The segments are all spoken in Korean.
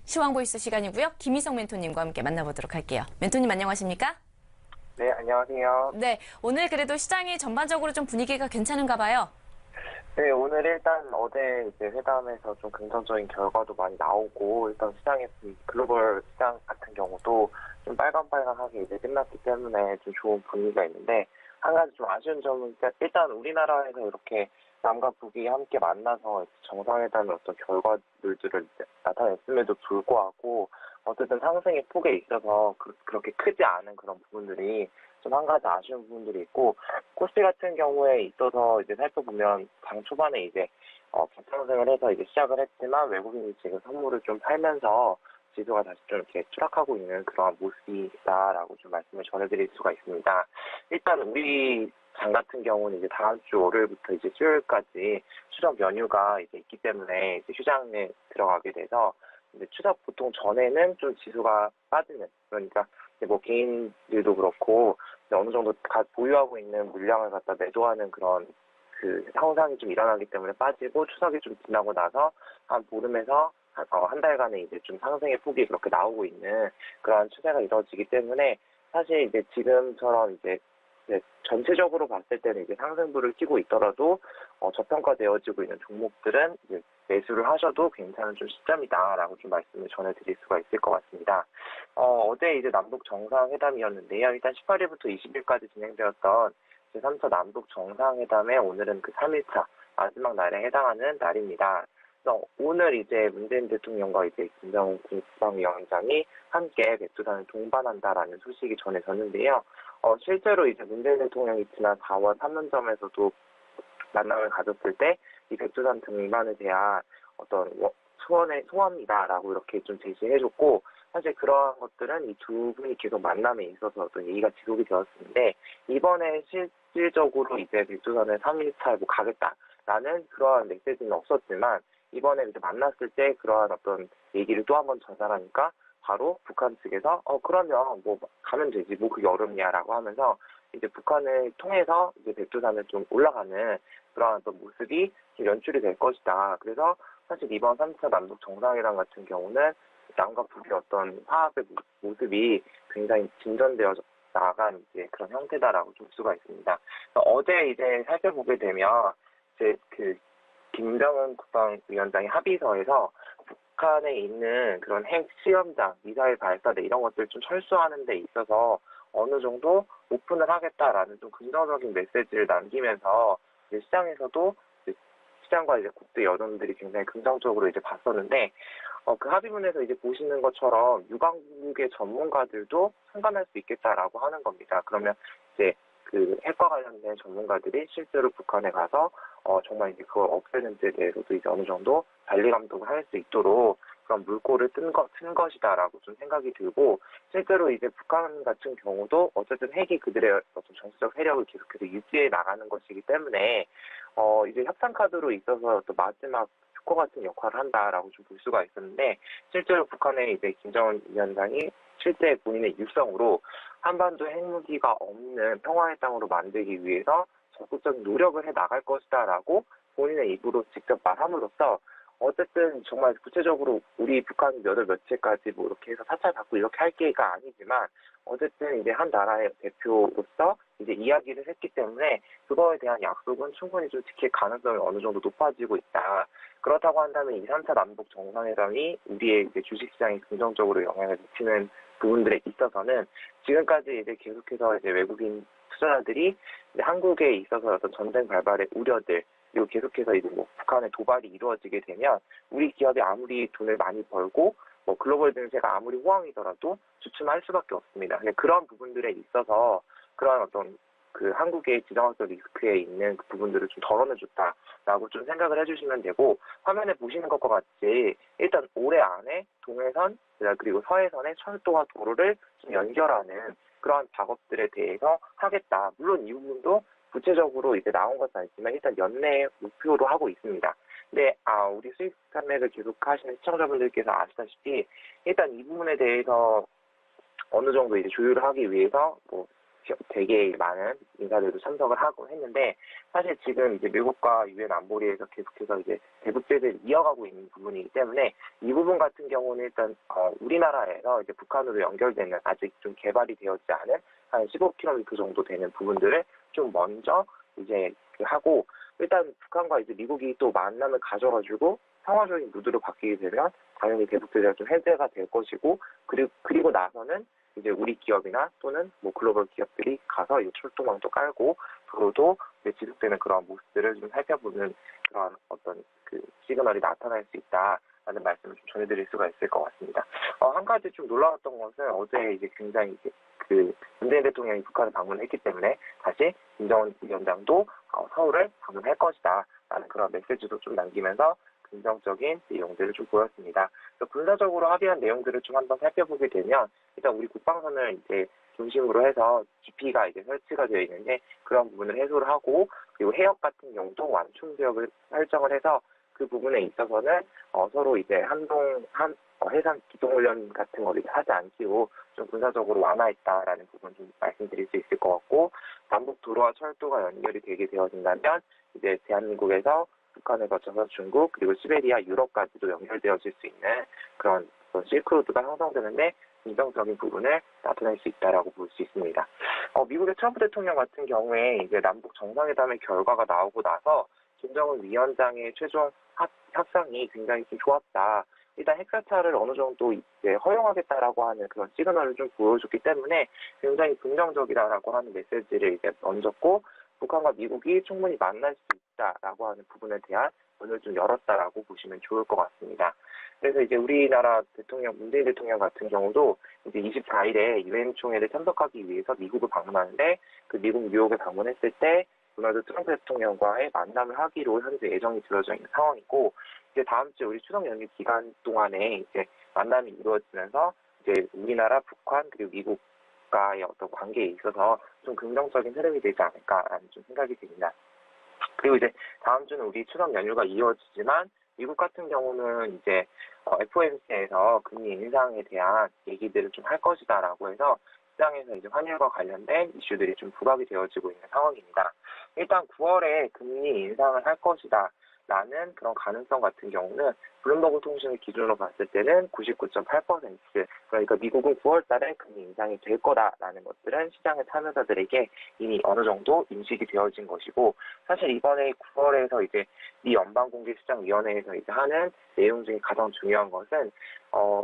시황보이스 시간이고요. 김희성 멘토님과 함께 만나보도록 할게요. 멘토님 안녕하십니까? 네, 안녕하세요. 네, 오늘 그래도 시장이 전반적으로 좀 분위기가 괜찮은가 봐요. 네, 오늘 일단 어제 이제 회담에서 좀 긍정적인 결과도 많이 나오고, 일단 시장의 글로벌 시장 같은 경우도 좀 빨강빨강하게 이제 끝났기 때문에 좀 좋은 분위기가 있는데, 한 가지 좀 아쉬운 점은 일단 우리나라에서 이렇게 남과 북이 함께 만나서 정상회담의 어떤 결과물들을 이제 나타냈음에도 불구하고, 어쨌든 상승의 폭에 있어서 그렇게 크지 않은 그런 부분들이 좀 한 가지 아쉬운 부분들이 있고, 코스피 같은 경우에 있어서 이제 살펴보면 장 초반에 이제 급상승을 해서 이제 시작을 했지만 외국인이 지금 선물을 좀 팔면서 지수가 다시 좀 이렇게 추락하고 있는 그러한 모습이다라고 좀 말씀을 전해드릴 수가 있습니다. 일단 우리 장 같은 경우는 이제 다음 주 월요일부터 이제 수요일까지 추석 연휴가 이제 있기 때문에 이제 휴장에 들어가게 돼서 이제 추석 보통 전에는 좀 지수가 빠지는, 그러니까 이제 뭐 개인들도 그렇고 어느 정도 보유하고 있는 물량을 갖다 매도하는 그런 그 상황이 좀 일어나기 때문에 빠지고, 추석이 좀 지나고 나서 한 보름에서 한 달간의 이제 좀 상승의 폭이 그렇게 나오고 있는 그러한 추세가 이루어지기 때문에, 사실 이제 지금처럼 이제 전체적으로 봤을 때는 이제 상승부를 띄고 있더라도 저평가되어지고 있는 종목들은 이제 매수를 하셔도 괜찮은 좀 시점이다라고 좀 말씀을 전해드릴 수가 있을 것 같습니다. 어제 이제 남북 정상회담이었는데요. 일단 18일부터 20일까지 진행되었던 제3차 남북 정상회담에 오늘은 그 3일차 마지막 날에 해당하는 날입니다. 그래서 오늘 이제 문재인 대통령과 이제 김정은 국방위원장이 함께 백두산을 동반한다라는 소식이 전해졌는데요. 실제로 이제 문재인 대통령이 지난 4월 판문점에서도 만남을 가졌을 때 이 백두산 등반에 대한 어떤 소원이다라고 이렇게 좀 제시해줬고, 사실 그러한 것들은 이 두 분이 계속 만남에 있어서 어떤 얘기가 지속이 되었는데, 이번에 실질적으로 이제 백두산을 3일차 뭐 가겠다라는 그러한 메시지는 없었지만, 이번에 이제 만났을 때 그러한 어떤 얘기를 또 한 번 전달하니까 바로 북한 측에서 그러면 뭐 가면 되지 뭐 그게 어렵냐라고 하면서 이제 북한을 통해서 이제 백두산을 좀 올라가는 그러한 어떤 모습이 연출이 될 것이다. 그래서 사실 이번 3차 남북 정상회담 같은 경우는 남과 북의 어떤 화합의 모습이 굉장히 진전되어 나간 이제 그런 형태다라고 볼 수가 있습니다. 어제 이제 살펴보게 되면 이제 그 김정은 국방위원장의 합의서에서 북한에 있는 그런 핵 시험장, 미사일 발사대 이런 것들 좀 철수하는 데 있어서 어느 정도 오픈을 하겠다라는 좀 긍정적인 메시지를 남기면서 이제 시장에서도 시장과 이제 국제 여론들이 굉장히 긍정적으로 이제 봤었는데, 그 합의문에서 이제 보시는 것처럼 유관국의 전문가들도 참관할 수 있겠다라고 하는 겁니다. 그러면 이제 그 핵과 관련된 전문가들이 실제로 북한에 가서 정말 이제 그걸 없애는 데 대해서도 이제 어느 정도 관리 감독을 할 수 있도록 그런 물꼬를 튼 것이다라고 좀 생각이 들고, 실제로 이제 북한 같은 경우도 어쨌든 핵이 그들의 어떤 정치적 세력을 계속해서 유지해 나가는 것이기 때문에 이제 협상 카드로 있어서 또 마지막 조커 같은 역할을 한다라고 좀 볼 수가 있었는데, 실제로 북한의 이제 김정은 위원장이 실제 본인의 육성으로 한반도 핵무기가 없는 평화의 땅으로 만들기 위해서 적극적인 노력을 해 나갈 것이다라고 본인의 입으로 직접 말함으로써, 어쨌든 정말 구체적으로 우리 북한이 몇 월 며칠까지 뭐 이렇게 해서 사찰 받고 이렇게 할 게가 아니지만, 어쨌든 이제 한 나라의 대표로서 이제 이야기를 했기 때문에 그거에 대한 약속은 충분히 좀 지킬 가능성이 어느 정도 높아지고 있다. 그렇다고 한다면 이 3차 남북 정상회담이 우리의 이제 주식시장에 긍정적으로 영향을 미치는 부분들에 있어서는, 지금까지 이제 계속해서 이제 외국인 투자자들이 이제 한국에 있어서 어떤 전쟁 발발의 우려들, 그리고 계속해서 이제 뭐 북한의 도발이 이루어지게 되면 우리 기업이 아무리 돈을 많이 벌고 뭐 글로벌 증세가 아무리 호황이더라도 주춤할 수밖에 없습니다. 근데 그런 부분들에 있어서 그런 어떤 그 한국의 지정학적 리스크에 있는 그 부분들을 좀 덜어내줬다라고 좀 생각을 해주시면 되고, 화면에 보시는 것과 같이 일단 올해 안에 동해선 그리고 서해선의 철도와 도로를 좀 연결하는 그러한 작업들에 대해서 하겠다. 물론 이 부분도 구체적으로 이제 나온 것은 아니지만 일단 연내 목표로 하고 있습니다. 근데 우리 수익 산맥을 계속 하시는 시청자분들께서 아시다시피 일단 이 부분에 대해서 어느 정도 이제 조율을 하기 위해서 뭐 되게 많은 인사들도 참석을 하고 했는데, 사실 지금 이제 미국과 유엔 안보리에서 계속해서 이제 대북제재를 이어가고 있는 부분이기 때문에 이 부분 같은 경우는 일단 우리나라에서 이제 북한으로 연결되는 아직 좀 개발이 되었지 않은 한 15km 정도 되는 부분들을 좀 먼저 이제 하고, 일단 북한과 이제 미국이 또 만남을 가져가지고 평화적인 무드로 바뀌게 되면 당연히 대북제재가 좀 해제가 될 것이고, 그리고 나서는 이제 우리 기업이나 또는 뭐 글로벌 기업들이 가서 이 철도망도 깔고 도로도 지속되는 그런 모습들을 좀 살펴보는 그런 어떤 그 시그널이 나타날 수 있다라는 말씀을 좀 전해드릴 수가 있을 것 같습니다. 한 가지 좀 놀라웠던 것은 어제 이제 굉장히 이제 그 문재인 대통령이 북한을 방문했기 때문에 다시 김정은 위원장도 서울을 방문할 것이다라는 그런 메시지도 좀 남기면서 긍정적인 내용들을 좀 보였습니다. 그래서 군사적으로 합의한 내용들을 좀 한번 살펴보게 되면, 일단 우리 국방선을 이제 중심으로 해서 GP가 이제 설치가 되어 있는데 그런 부분을 해소를 하고, 그리고 해역 같은 경우도 완충 지역을 설정을 해서 그 부분에 있어서는 서로 이제 해상 기동훈련 같은 거를 하지 않기로 좀 군사적으로 완화했다라는 부분 좀 말씀드릴 수 있을 것 같고, 남북 도로와 철도가 연결이 되게 되어진다면 이제 대한민국에서 북한을 거쳐서 중국 그리고 시베리아, 유럽까지도 연결되어질 수 있는 그런 실크로드가 형성되는데 긍정적인 부분을 나타낼 수 있다라고 볼 수 있습니다. 미국의 트럼프 대통령 같은 경우에 이제 남북 정상회담의 결과가 나오고 나서 김정은 위원장의 최종 협상이 굉장히 좀 좋았다. 일단 핵사찰을 어느 정도 이제 허용하겠다라고 하는 그런 시그널을 좀 보여줬기 때문에 굉장히 긍정적이다라고 하는 메시지를 이제 얹었고, 북한과 미국이 충분히 만날 수 있다라고 하는 부분에 대한 문을 좀 열었다라고 보시면 좋을 것 같습니다. 그래서 이제 우리나라 대통령, 문재인 대통령 같은 경우도 이제 24일에 유엔 총회를 참석하기 위해서 미국을 방문하는데, 그 미국 뉴욕에 방문했을 때 도널드 트럼프 대통령과의 만남을 하기로 현재 예정이 들어져 있는 상황이고, 이제 다음 주 우리 추석 연휴 기간 동안에 이제 만남이 이루어지면서 이제 우리나라, 북한 그리고 미국과의 어떤 관계에 있어서 좀 긍정적인 흐름이 되지 않을까라는 좀 생각이 듭니다. 그리고 이제 다음 주는 우리 추석 연휴가 이루어지지만 미국 같은 경우는 이제 FOMC에서 금리 인상에 대한 얘기들을 좀 할 것이다라고 해서 시장에서 이제 환율과 관련된 이슈들이 좀 부각이 되어지고 있는 상황입니다. 일단 9월에 금리 인상을 할 것이다 라는 그런 가능성 같은 경우는 블룸버그 통신을 기준으로 봤을 때는 99.8%, 그러니까 미국은 9월 달에 금리 인상이 될 거다라는 것들은 시장의 참여자들에게 이미 어느 정도 인식이 되어진 것이고, 사실 이번에 9월에서 이제 미 연방공개시장위원회에서 이제 하는 내용 중에 가장 중요한 것은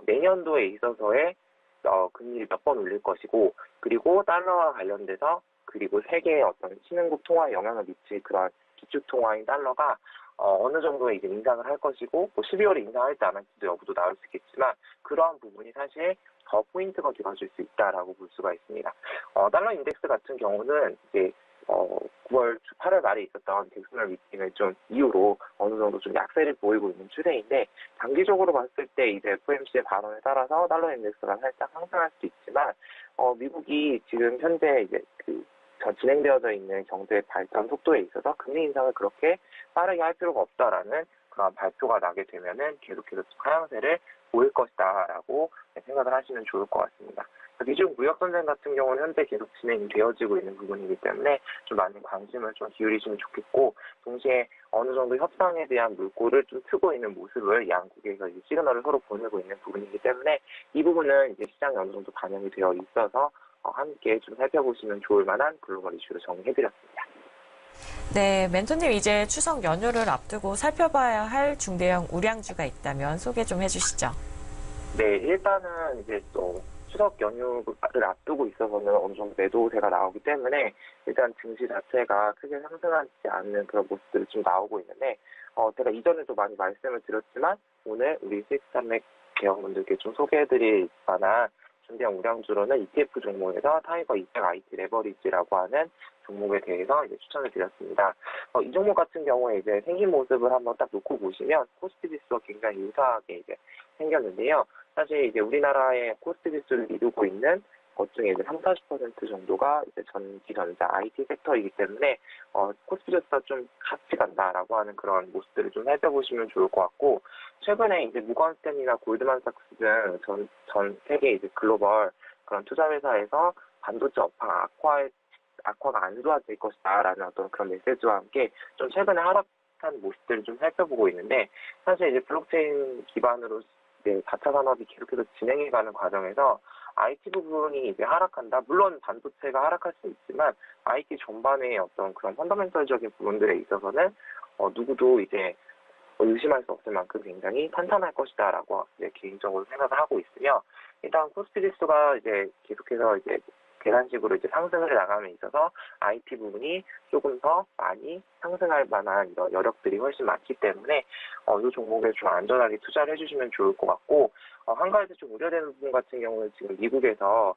내년도에 있어서의 금리를 몇 번 올릴 것이고, 그리고 달러와 관련돼서 그리고 세계의 어떤 신흥국 통화에 영향을 미칠 그런 기축 통화인 달러가 어느 정도의 이제 인상을 할 것이고, 뭐 12월에 인상할지 안 할지도 여부도 나올 수 있겠지만 그러한 부분이 사실 더 포인트가 되어줄 수 있다라고 볼 수가 있습니다. 달러 인덱스 같은 경우는 이제 9월 8월 말에 있었던 잭슨홀 미팅을 좀 이후로 어느 정도 좀 약세를 보이고 있는 추세인데, 단기적으로 봤을 때 이제 FOMC의 발언에 따라서 달러 인덱스가 살짝 상승할 수도 있지만, 미국이 지금 현재 이제 진행되어져 있는 경제 발전 속도에 있어서 금리 인상을 그렇게 빠르게 할 필요가 없다라는 그런 발표가 나게 되면은 계속해서 하향세를 보일 것이다라고 생각을 하시면 좋을 것 같습니다. 미중 무역 전쟁 같은 경우는 현재 계속 진행이 되어지고 있는 부분이기 때문에 좀 많은 관심을 좀 기울이시면 좋겠고, 동시에 어느 정도 협상에 대한 물꼬를 좀 트고 있는 모습을 양국에서 이제 시그널을 서로 보내고 있는 부분이기 때문에 이 부분은 이제 시장에 어느 정도 반영이 되어 있어서 함께 좀 살펴보시면 좋을 만한 글로벌 이슈로 정리해드렸습니다. 네, 멘토님 이제 추석 연휴를 앞두고 살펴봐야 할 중대형 우량주가 있다면 소개 좀 해주시죠. 네, 일단은 이제 또 추석 연휴를 앞두고 있어서는 어느 정도 매도세가 나오기 때문에 일단 증시 자체가 크게 상승하지 않는 그런 모습들이 좀 나오고 있는데, 제가 이전에도 많이 말씀을 드렸지만 오늘 우리 시스템맥 회원분들께 좀 소개해드릴 만한 중대형 우량주로는 ETF 종목에서 타이거 200 IT 레버리지라고 하는 종목에 대해서 이제 추천을 드렸습니다. 이 종목 같은 경우에 이제 생긴 모습을 한번 딱 놓고 보시면 코스피 지수와 굉장히 유사하게 이제 생겼는데요. 사실 이제 우리나라의 코스피 지수를 이루고 있는 것 중에 이제 30-40% 정도가 이제 전기, 전자, IT 섹터이기 때문에 코스피 지수가 좀 같이 간다라고 하는 그런 모습들을 좀 살펴보시면 좋을 것 같고, 최근에 이제 무건스탠이나 골드만삭스 등 전 세계 이제 글로벌 그런 투자 회사에서 반도체 업황 악화가 안 좋아질 것이다라는 어떤 그런 메시지와 함께 좀 최근에 하락한 모습들을 좀 살펴보고 있는데, 사실 이제 블록체인 기반으로 이제 4차 산업이 계속해서 진행해가는 과정에서 IT 부분이 이제 하락한다. 물론 반도체가 하락할 수 있지만 IT 전반의 어떤 그런 펀더멘털적인 부분들에 있어서는 누구도 이제 의심할 수 없을 만큼 굉장히 탄탄할 것이다라고 이제 개인적으로 생각을 하고 있으며, 일단 코스피 지수가 이제 계속해서 이제 계단식으로 이제 상승을 나감에 있어서 IT 부분이 조금 더 많이 상승할 만한 이런 여력들이 훨씬 많기 때문에 이 종목에 좀 안전하게 투자를 해주시면 좋을 것 같고, 한 가지 좀 우려되는 부분 같은 경우는 지금 미국에서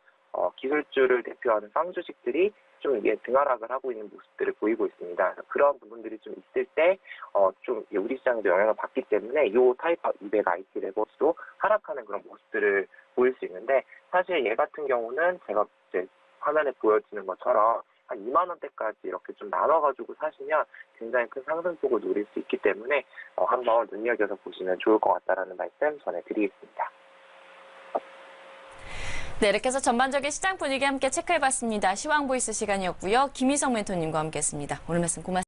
기술주를 대표하는 쌍 주식들이 좀 이게 등하락을 하고 있는 모습들을 보이고 있습니다. 그래서 그런 부분들이 좀 있을 때 좀 우리 시장에도 영향을 받기 때문에 이 타이프 200 IT 레버스도 하락하는 그런 모습들을 보일 수 있는데, 사실 얘 같은 경우는 제가 이제 화면에 보여지는 것처럼 한 2만 원대까지 이렇게 좀 나눠가지고 사시면 굉장히 큰 상승폭을 노릴 수 있기 때문에 한번 눈여겨서 보시면 좋을 것 같다라는 말씀 전해드리겠습니다. 네, 이렇게 해서 전반적인 시장 분위기 함께 체크해봤습니다. 시황보이스 시간이었고요. 김희성 멘토님과 함께했습니다. 오늘 말씀 고맙습니다.